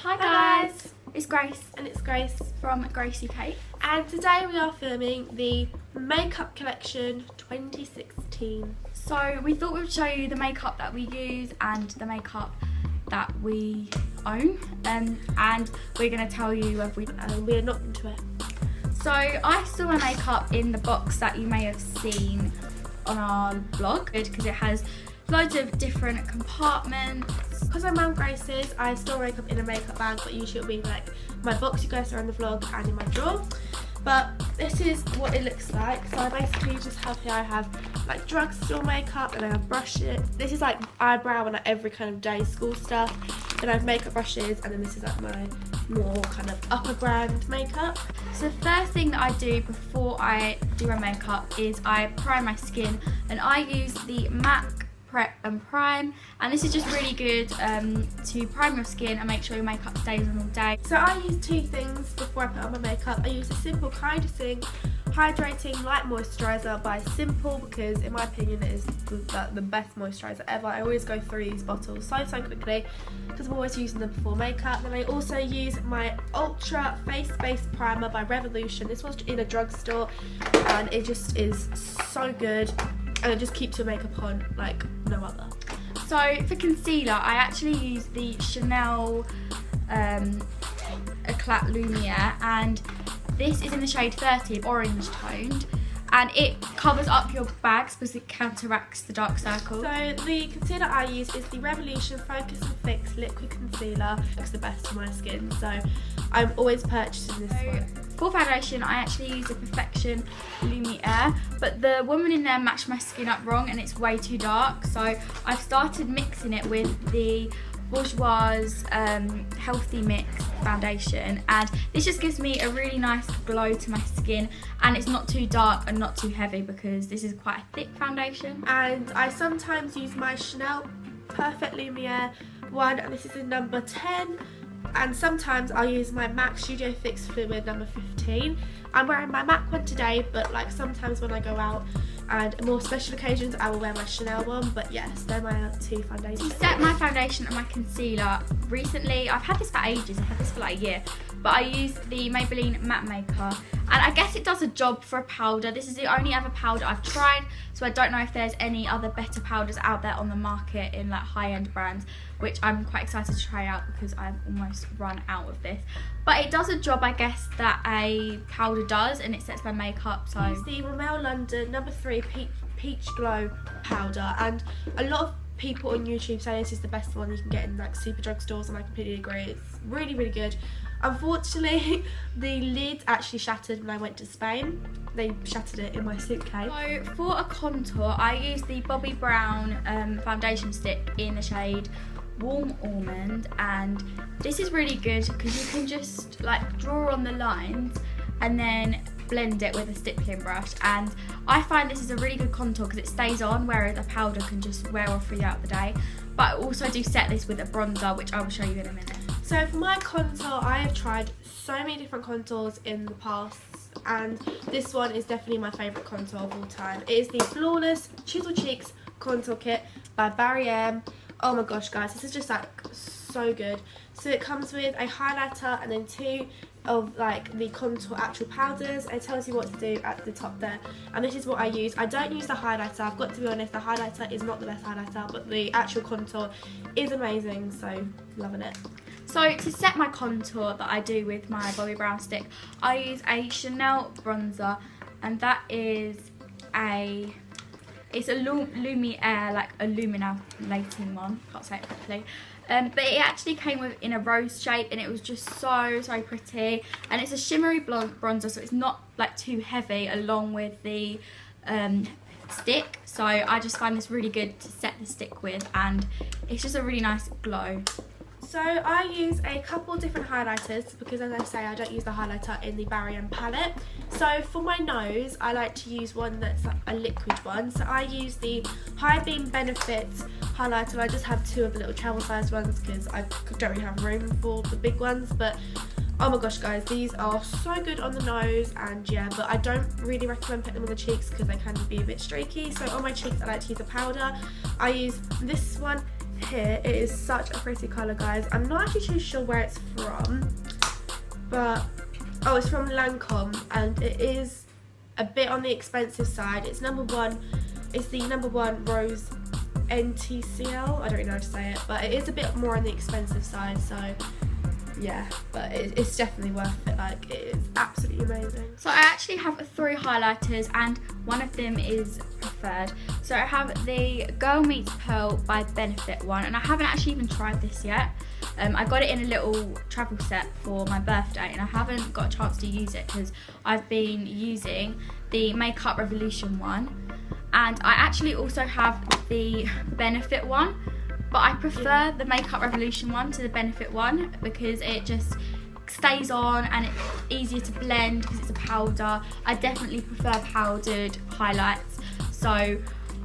Hi guys, it's Grace And it's Grace from Gracie Cakes, and today we are filming the makeup collection 2016. So we thought we'd show you the makeup that we use and the makeup that we own, and we're going to tell you We're not into it. So I store my makeup in the box that you may have seen on our blog because it has loads of different compartments. Because I'm Mum Grace's, I store makeup in a makeup bag, but usually it'll be like my box you guys saw in the vlog and in my drawer. But this is what it looks like. So I basically just have here, I have like drugstore makeup, and I have brushes. This is like eyebrow and like every kind of day school stuff. Then I have makeup brushes, and then this is like my more kind of upper brand makeup. So the first thing that I do before I do my makeup is I prime my skin, and I use the MAC Prep and Prime, and this is just really good to prime your skin and make sure your makeup stays on all day. So I use two things before I put on my makeup. I use a Simple Kindest Hydrating Light Moisturiser by Simple, because in my opinion it is the best moisturiser ever. I always go through these bottles so quickly because I'm always using them before makeup. Then I also use my Ultra Face Base Primer by Revolution. This was in a drugstore and it just is so good, and it just keeps your makeup on like no other. So for concealer, I actually use the Chanel Eclat Lumiere, and this is in the shade 30, orange toned, and it covers up your bags because it counteracts the dark circles. So the concealer I use is the Revolution Focus and Fix Liquid Concealer. It's the best for my skin, so I'm always purchasing this one. For foundation, I actually use the Perfection Lumiere, but the woman in there matched my skin up wrong and it's way too dark, so I've started mixing it with the Bourjois Healthy Mix foundation, and this just gives me a really nice glow to my skin, and it's not too dark and not too heavy because this is quite a thick foundation. And I sometimes use my Chanel Perfect Lumiere one, and this is in number 10. And sometimes I use my MAC Studio Fix Fluid number 15. I'm wearing my MAC one today, but like sometimes when I go out and more special occasions I will wear my Chanel one. But yes, they're my two foundations. To set my foundation and my concealer, recently, I've had this for ages, I've had this for like a year, but I use the Maybelline Matte Maker, and I guess it does a job for a powder. This is the only other powder I've tried, so I don't know if there's any other better powders out there on the market in like high-end brands, which I'm quite excited to try out because I've almost run out of this. But it does a job, I guess, that a powder does, and it sets my makeup. So it's the Rimmel London number 3 Peach Glow powder, and a lot of people on YouTube say this is the best one you can get in like super drugstores, and I completely agree. It's really good. Unfortunately, the lid actually shattered when I went to Spain. They shattered it in my suitcase. So for a contour, I use the Bobbi Brown foundation stick in the shade Warm Almond, and this is really good because you can just like draw on the lines and then blend it with a stippling brush, and I find this is a really good contour because it stays on, whereas a powder can just wear off throughout the day. But I also do set this with a bronzer, which I will show you in a minute. So for my contour, I have tried so many different contours in the past, and this one is definitely my favourite contour of all time. It is the Flawless Chisel Cheeks Contour Kit by Barry M. Oh my gosh guys, this is just like so good. So it comes with a highlighter and then two of like the contour actual powders. It tells you what to do at the top there, and this is what I use. I don't use the highlighter, I've got to be honest, the highlighter is not the best highlighter, but the actual contour is amazing, so loving it. So to set my contour that I do with my Bobbi Brown stick, I use a Chanel bronzer, and that is it's a Lumiere, like illuminating one, can't say it properly. But it actually came in a rose shape, and it was just so pretty, and it's a shimmery bronzer, so it's not like too heavy along with the stick, so I just find this really good to set the stick with, and it's just a really nice glow. So I use a couple different highlighters because, as I say, I don't use the highlighter in the Barry M palette. So for my nose, I like to use one that's like a liquid one. So I use the High Beam Benefits highlighter. I just have two of the little travel size ones because I don't really have room for the big ones. But oh my gosh guys, these are so good on the nose, and yeah, but I don't really recommend putting them on the cheeks because they can be a bit streaky. So on my cheeks I like to use a powder. I use this one here. It is such a pretty colour, guys. I'm not actually too sure where it's from, but oh, it's from Lancome, and it is a bit on the expensive side. It's number 1. It's the number 1 Rose NTCL. I don't really know how to say it, but it is a bit more on the expensive side, so yeah, but it's definitely worth it. Like, it is absolutely amazing. So I actually have 3 highlighters, and one of them is preferred. So I have the Girl Meets Pearl by Benefit one, and I haven't actually even tried this yet. I got it in a little travel set for my birthday, and I haven't got a chance to use it because I've been using the Makeup Revolution one, and I actually also have the Benefit one. But I prefer the Makeup Revolution one to the Benefit one because it just stays on and it's easier to blend because it's a powder. I definitely prefer powdered highlights. So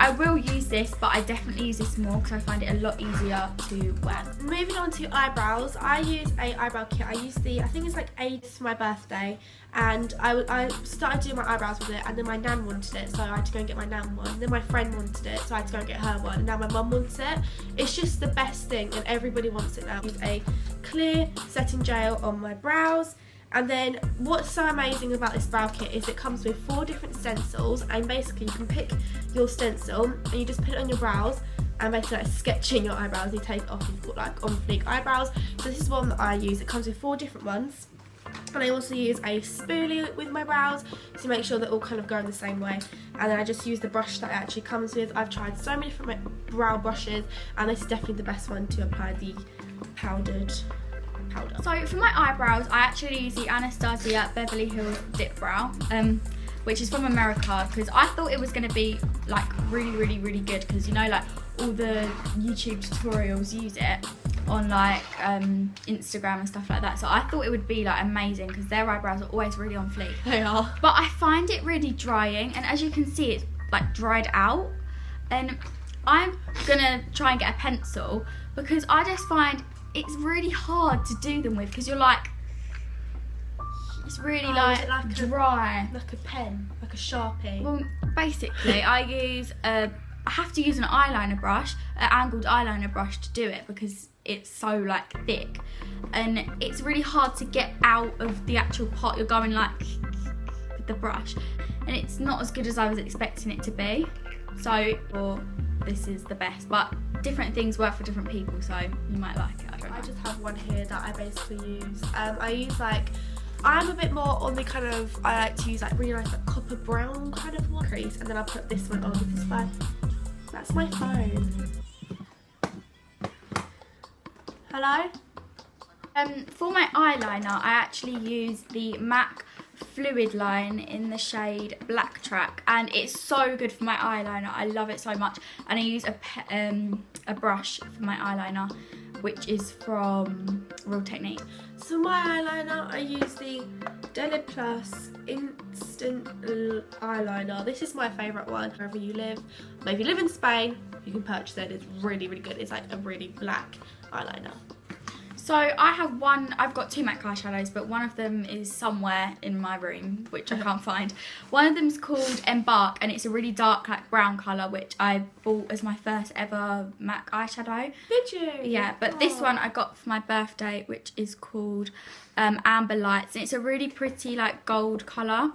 I will use this, but I definitely use this more because I find it a lot easier to wear. Moving on to eyebrows, I use a eyebrow kit. I use the, I think it's like Aid for my birthday, and I started doing my eyebrows with it, and then my nan wanted it, so I had to go and get my nan one. And then my friend wanted it, so I had to go and get her one. And now my mum wants it. It's just the best thing, and everybody wants it now. I use a clear setting gel on my brows. And then what's so amazing about this brow kit is it comes with 4 different stencils, and basically you can pick your stencil and you just put it on your brows and basically like sketching your eyebrows. You take it off, you've got like on fleek eyebrows. So this is one that I use. It comes with 4 different ones. And I also use a spoolie with my brows to make sure they all kind of go in the same way. And then I just use the brush that it actually comes with. I've tried so many different brow brushes, and this is definitely the best one to apply the powdered powder. So for my eyebrows, I actually use the Anastasia Beverly Hills Dip Brow, which is from America, because I thought it was going to be like really good, because you know, like all the YouTube tutorials use it on like Instagram and stuff like that. So I thought it would be like amazing because their eyebrows are always really on fleek. They are. But I find it really drying, and as you can see, it's like dried out. And I'm gonna try and get a pencil because I just find it's really hard to do them with, because you're like, it's really like dry. Like a pen, like a Sharpie. Well, basically, I have to use an eyeliner brush, an angled eyeliner brush to do it because it's so like thick, and it's really hard to get out of the actual pot. You're going like with the brush, and it's not as good as I was expecting it to be. So, well, this is the best, but different things work for different people, so you might like it. I just have one here that I basically use. I use like, I'm a bit more on the kind of, I like to use like really nice like copper brown kind of one crease, and then I'll put this one on with this one. That's my phone. Hello? For my eyeliner, I actually use the MAC Fluid Line in the shade Black Track, and it's so good for my eyeliner. I love it so much. And I use a brush for my eyeliner, which is from Real Technique. So my eyeliner, I use the Deli Plus Instant Eyeliner. This is my favourite one wherever you live. But if you live in Spain, you can purchase it. It's really good. It's like a really black eyeliner. So I've got 2 MAC eyeshadows, but one of them is somewhere in my room, which I can't find. One of them's called Embark, and it's a really dark like brown colour, which I bought as my first ever MAC eyeshadow. Did you? Yeah, but this one I got for my birthday, which is called Amber Lights, and it's a really pretty like gold colour,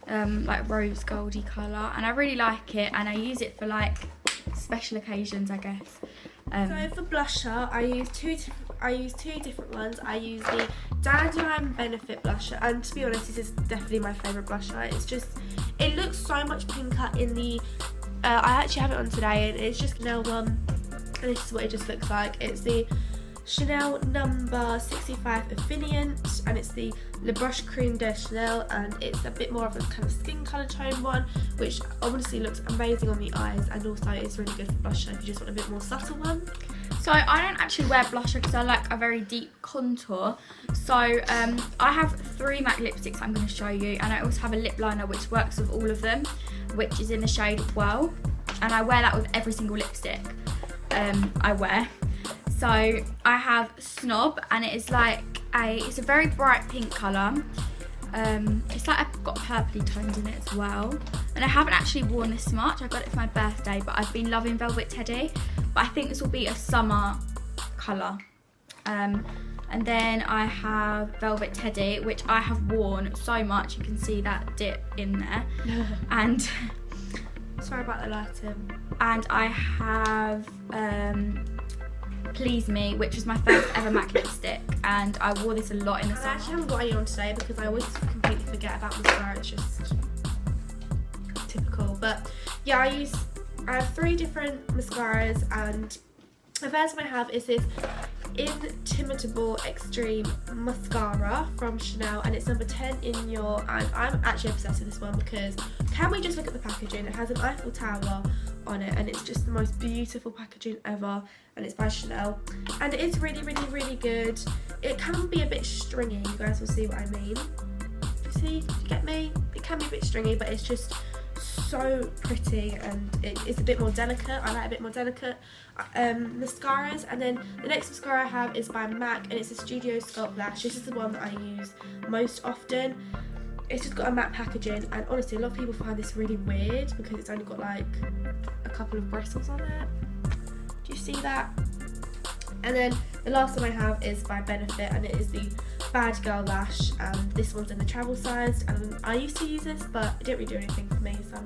like rose goldy colour, and I really like it, and I use it for like special occasions, I guess. So for blusher, I use two different ones. I use the Dandelion Benefit blusher, and to be honest, this is definitely my favourite blusher. It's just, it looks so much pinker in the, I actually have it on today, and it's just Chanel one, and this is what it just looks like. It's the Chanel number 65 Affinient, and it's the Le Brush Cream de Chanel, and it's a bit more of a kind of skin colour tone one, which honestly looks amazing on the eyes, and also it's really good for blusher if you just want a bit more subtle one. So I don't actually wear blusher because I like a very deep contour. So I have 3 MAC lipsticks I'm going to show you, and I also have a lip liner which works with all of them, which is in the shade Well, and I wear that with every single lipstick I wear. So I have Snob, and it is like it's a very bright pink colour, It's like I've got purpley tones in it as well. And I haven't actually worn this much. I got it for my birthday, but I've been loving Velvet Teddy. But I think this will be a summer colour. And then I have Velvet Teddy, which I have worn so much. You can see that dip in there. And sorry about the lighting. And I have Please Me, which was my first ever MAC lipstick, and I wore this a lot in the summer. I actually haven't got any on today because I always completely forget about mascara. It's just typical. But yeah, I have 3 different mascaras, and the first one I have is this Intimidable Extreme Mascara from Chanel, and it's number 10 in your, and I'm actually obsessed with this one because can we just look at the packaging? It has an Eiffel Tower on it, and it's just the most beautiful packaging ever, and it's by Chanel, and it is really, really, really good. It can be a bit stringy, you guys will see what I mean. See, do you get me? It can be a bit stringy, but it's just so pretty, and it's a bit more delicate. I like a bit more delicate mascaras. And then the next mascara I have is by MAC, and it's a Studio Sculpt Lash. This is the one that I use most often. It's just got a matte packaging, and honestly a lot of people find this really weird because it's only got like a couple of bristles on it. Do you see that? And then the last one I have is by Benefit, and it is the Bad Girl Lash, and this one's in the travel size, and I used to use this but it didn't really do anything for me, so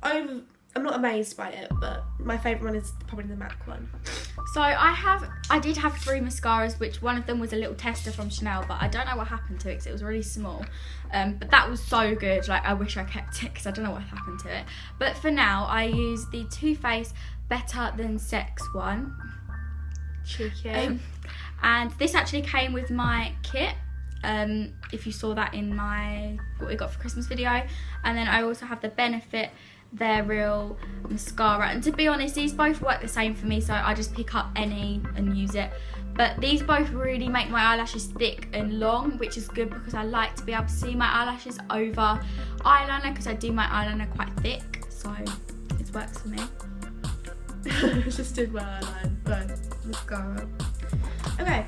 I'm not amazed by it, but my favourite one is probably the MAC one. So I did have 3 mascaras, which one of them was a little tester from Chanel, but I don't know what happened to it because it was really small. But that was so good, like I wish I kept it because I don't know what happened to it. But for now, I use the Too Faced Better Than Sex one. Cheeky. And this actually came with my kit, if you saw that in my what we got for Christmas video. And then I also have the Benefit They're Real mascara, and to be honest these both work the same for me, so I just pick up any and use it. But these both really make my eyelashes thick and long, which is good because I like to be able to see my eyelashes over eyeliner because I do my eyeliner quite thick, so it works for me. Just did my eyeliner, but mascara. Okay,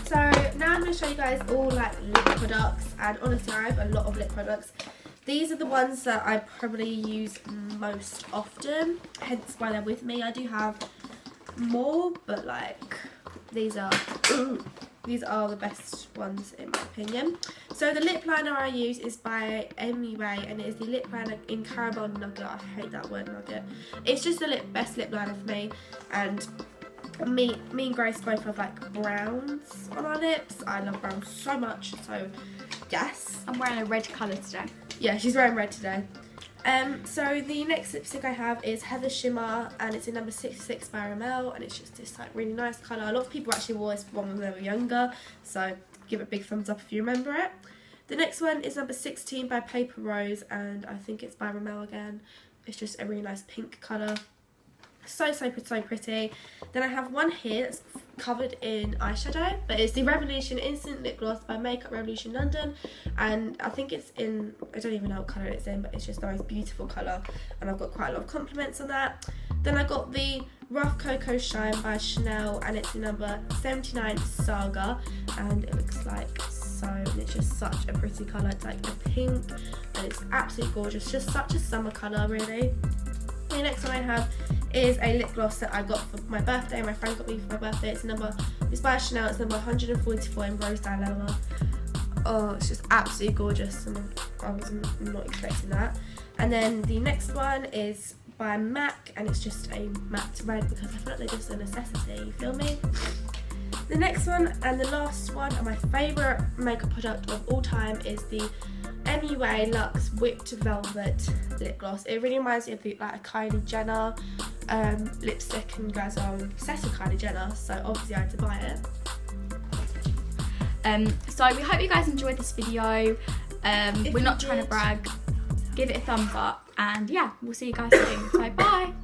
so now I'm going to show you guys all like lip products, and honestly I have a lot of lip products. These are the ones that I probably use most often, hence why they're with me. I do have more, but like these are the best ones in my opinion. So the lip liner I use is by MUA, and it is the lip liner in Caramel Nugget. I hate that word, nugget. It's just the best lip liner for me, and me and Grace both have like browns on our lips. I love browns so much, so yes. I'm wearing a red colour today. Yeah, she's wearing red today. So the next lipstick I have is Heather Shimmer, and it's in number 66 by Rimmel, and it's just this like really nice colour. A lot of people actually wore this one when they were younger, so give it a big thumbs up if you remember it. The next one is number 16 by Paper Rose, and I think it's by Rimmel again. It's just a really nice pink colour. So pretty. Then I have one here that's covered in eyeshadow, but it's the Revolution Instant Lip Gloss by Makeup Revolution London, and I think it's in, I don't even know what colour it's in, but it's just the most beautiful colour, and I've got quite a lot of compliments on that. Then I got the Rough Cocoa Shine by Chanel, and it's the number 79 Saga, and it looks like so, and it's just such a pretty colour. It's like a pink, and it's absolutely gorgeous, just such a summer colour really. The next one I have is a lip gloss that I got for my birthday. My friend got me for my birthday. It's by Chanel. It's number 144 in Rose Dilemma. Oh, it's just absolutely gorgeous, and I was not expecting that. And then the next one is by MAC, and it's just a matte red because I feel like they're just a necessity. You feel me? The next one and the last one, and my favourite makeup product of all time, is the MUA Luxe Whipped Velvet Lip Gloss. It really reminds me of like a Kylie Jenner lipstick, and you guys are obsessed with Kylie Jenner, so obviously I had to buy it. So we hope you guys enjoyed this video. We're not trying to brag. Give it a thumbs up, and yeah, we'll see you guys soon. So bye.